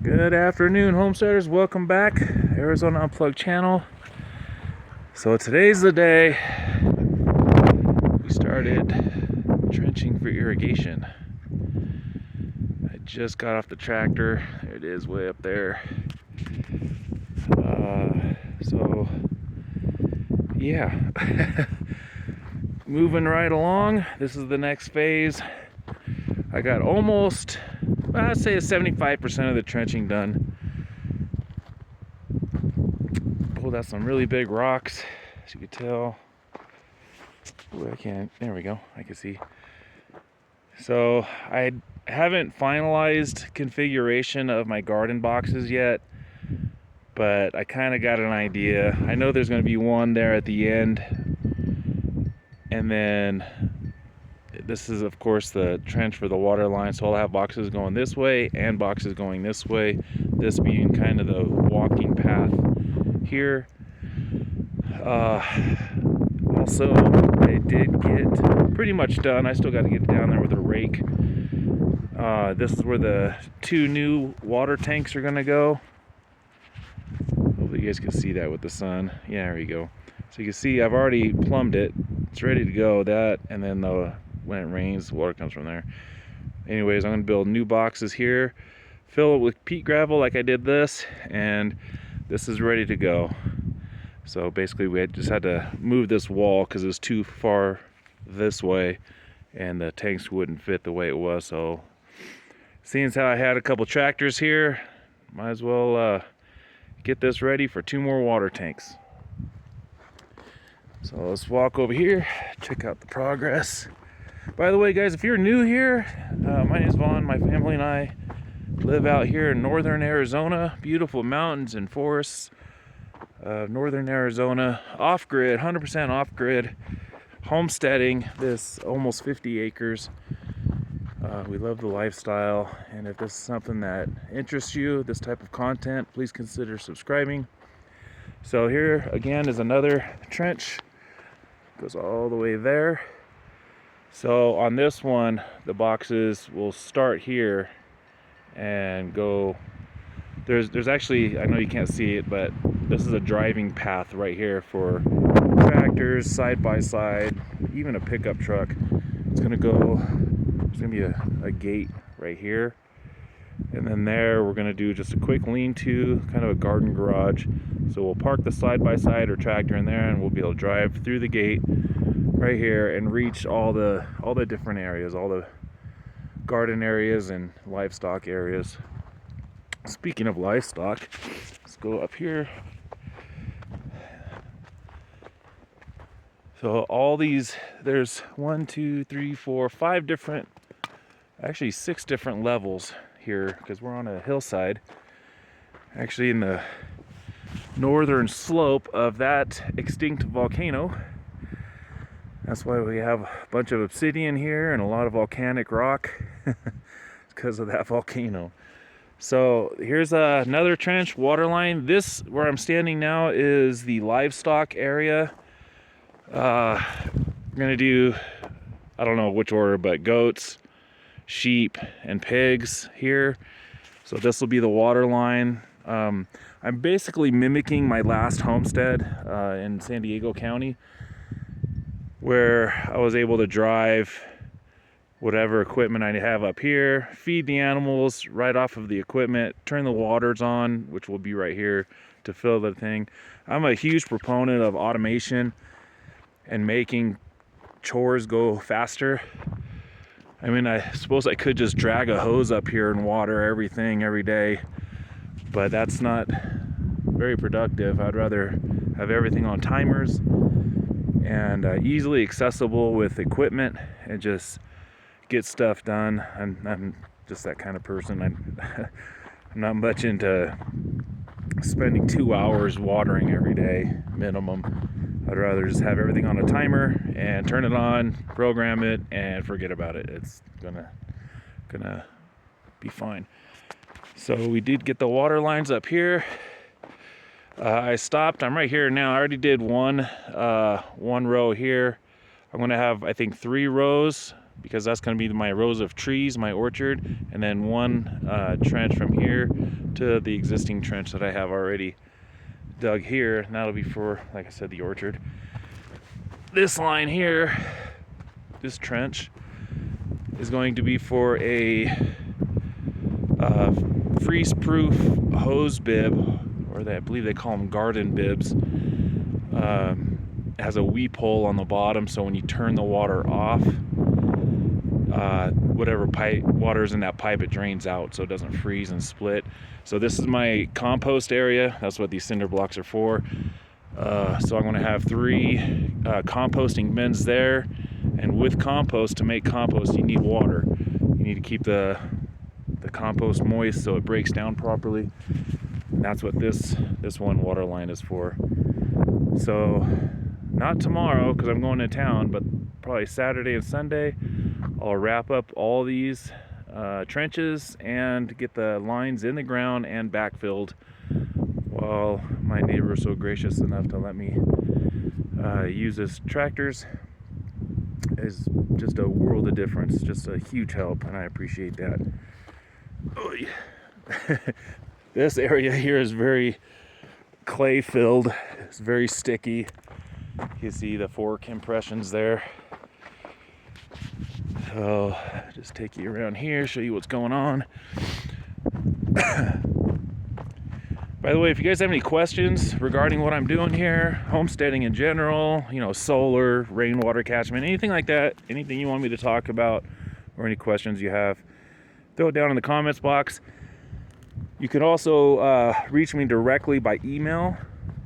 Good afternoon, homesteaders. Welcome back, Arizona Unplugged channel. So today's the day we started trenching for irrigation. I just got off the tractor. There it is, way up there. So yeah, moving right along. This is the next phase. I got almost, I'd say 75% of the trenching done. Pulled out some really big rocks, as you can tell. Ooh, I can't, there we go, I can see. So I haven't finalized configuration of my garden boxes yet, but I kind of got an idea. I know there's going to be one there at the end, and then this is of course the trench for the water line, so I'll have boxes going this way and boxes going this way, this being kind of the walking path here. Also, I did get pretty much done. I still got to get down there with a rake. This is where the two new water tanks are going to go. Hopefully you guys can see that with the sun. Yeah, there we go. So you can see I've already plumbed it. It's ready to go. That, and then when it rains, water comes from there. Anyways, I'm going to build new boxes here, fill it with peat gravel like I did this, and this is ready to go. So basically we just had to move this wall because it was too far this way and the tanks wouldn't fit the way it was. So seeing as how I had a couple tractors here, might as well get this ready for two more water tanks. So let's walk over here, check out the progress. By the way, guys, if you're new here, my name is Vaughn. My family and I live out here in northern Arizona, beautiful mountains and forests. Northern Arizona, off-grid, 100% off-grid, homesteading this almost 50 acres. We love the lifestyle, and if this is something that interests you, this type of content, please consider subscribing. So here again is another trench, goes all the way there. So on this one, the boxes will start here and go. There's actually, I know you can't see it, but this is a driving path right here for tractors, side by side, even a pickup truck. It's gonna go, there's gonna be a gate right here. And then there, we're gonna do just a quick lean-to, kind of a garden garage. So we'll park the side by side or tractor in there and we'll be able to drive through the gate right here and reach all the different areas, all the garden areas and livestock areas. Speaking of livestock, let's go up here. So all these, there's 1, 2, 3, 4, 5 different, actually 6 different levels here because we're on a hillside. Actually in the northern slope of that extinct volcano. That's why we have a bunch of obsidian here and a lot of volcanic rock. It's because of that volcano. So here's another trench, water line. This, where I'm standing now, is the livestock area. We're gonna do, I don't know which order, but goats, sheep, and pigs here. So this will be the water line. I'm basically mimicking my last homestead in San Diego County, where I was able to drive whatever equipment I have up here, feed the animals right off of the equipment, turn the waters on, which will be right here to fill the thing. I'm a huge proponent of automation and making chores go faster. I mean, I suppose I could just drag a hose up here and water everything every day, but that's not very productive. I'd rather have everything on timers and easily accessible with equipment and just get stuff done. I'm just that kind of person. I'm not much into spending 2 hours watering every day minimum. I'd rather just have everything on a timer and turn it on, program it, and forget about it. It's gonna be fine. So we did get the water lines up here. I stopped. I'm right here now. I already did one row here. I'm gonna have, I think, 3 rows because that's going to be my rows of trees, my orchard, and then one trench from here to the existing trench that I have already dug here, and that'll be for, like I said, the orchard. This line here, this trench, is going to be for a freeze-proof hose bib, or I believe they call them garden bibs. It has a weep hole on the bottom, so when you turn the water off, whatever water's in that pipe, it drains out so it doesn't freeze and split. So this is my compost area. That's what these cinder blocks are for. So I'm going to have 3 composting bins there, and with compost, to make compost, you need water. You need to keep the compost moist so it breaks down properly. And that's what this one water line is for. So not tomorrow, because I'm going to town, but probably Saturday and Sunday, I'll wrap up all these trenches and get the lines in the ground and backfilled, while my neighbor was so gracious enough to let me use his tractors. Is just a world of difference, just a huge help, and I appreciate that. This area here is very clay filled. It's very sticky. You see the fork impressions there. So just take you around here, show you what's going on. By the way, if you guys have any questions regarding what I'm doing here, homesteading in general, solar, rainwater catchment, anything like that, anything you want me to talk about, or any questions you have, throw it down in the comments box. You can also reach me directly by email.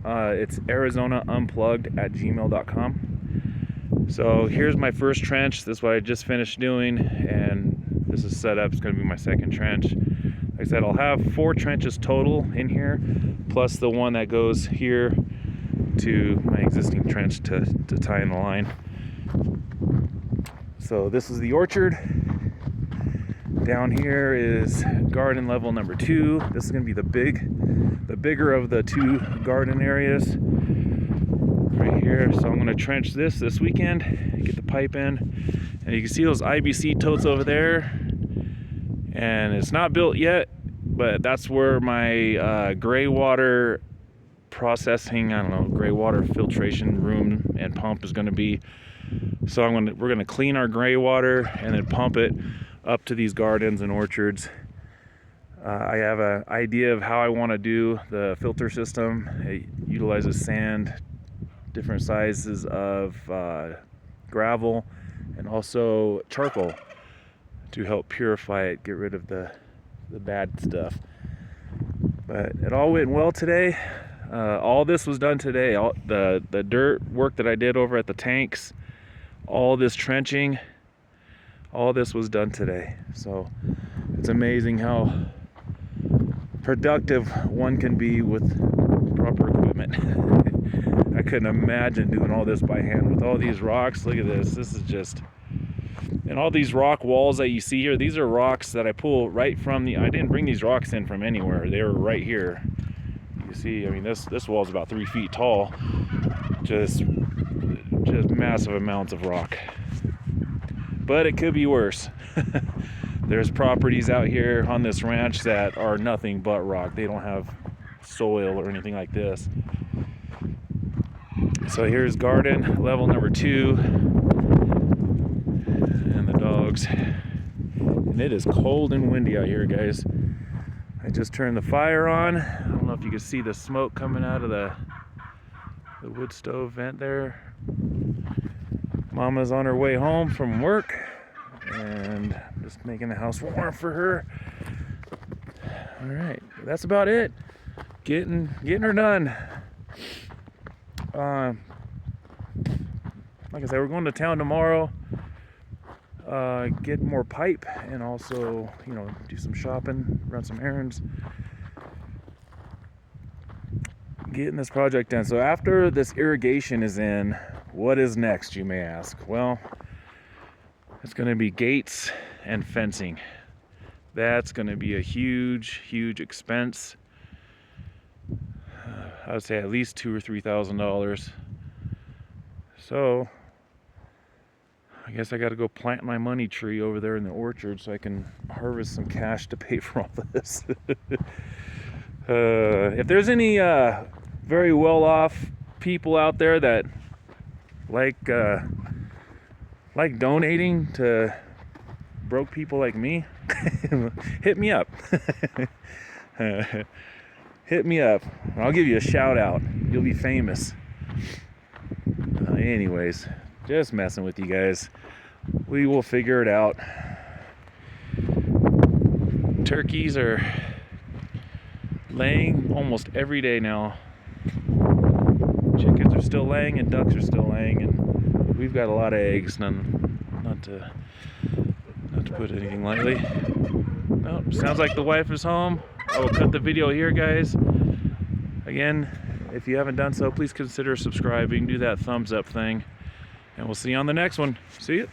It's arizonaunplugged@gmail.com. So here's my first trench. This is what I just finished doing, and this is set up. It's going to be my second trench. Like I said, I'll have 4 trenches total in here, plus the one that goes here to my existing trench to tie in the line. So this is the orchard. Down here is garden level number 2. This is going to be the bigger of the 2 garden areas right here. So I'm going to trench this weekend, get the pipe in, and you can see those IBC totes over there. And it's not built yet, but that's where my gray water processing, gray water filtration room and pump is going to be. So we're going to clean our gray water and then pump it up to these gardens and orchards. I have an idea of how I want to do the filter system. It utilizes sand, different sizes of gravel, and also charcoal to help purify it, get rid of the bad stuff. But it all went well today. All this was done today. All the dirt work that I did over at the tanks, all this trenching, all this was done today. So it's amazing how productive one can be with proper equipment. I couldn't imagine doing all this by hand with all these rocks. Look at this. This is just... And all these rock walls that you see here, these are rocks that I pull right from I didn't bring these rocks in from anywhere. They were right here. You see, this wall is about 3 feet tall. Just massive amounts of rock. But it could be worse. There's properties out here on this ranch that are nothing but rock. They don't have soil or anything like this. So here's garden level number 2. Dogs, and it is cold and windy out here, guys. I just turned the fire on. I don't know if you can see the smoke coming out of the wood stove vent there. Mama's on her way home from work, and I'm just making the house warm for her. All right, that's about it. Getting her done. Like I said, we're going to town tomorrow. Get more pipe, and also, do some shopping, run some errands, getting this project done. So after this irrigation is in, what is next, you may ask? Well, it's going to be gates and fencing. That's going to be a huge expense. I would say at least $2,000 or $3,000. So I guess I got to go plant my money tree over there in the orchard so I can harvest some cash to pay for all this. If there's any very well-off people out there that like donating to broke people like me, hit me up. Hit me up. I'll give you a shout out. You'll be famous. Anyways, just messing with you guys. We will figure it out. Turkeys are laying almost every day now. Chickens are still laying and ducks are still laying, and we've got a lot of eggs. Not to put anything lightly. Oh, sounds like the wife is home. I will cut the video here, guys. Again, if you haven't done so, please consider subscribing. Do that thumbs up thing. And we'll see you on the next one. See you.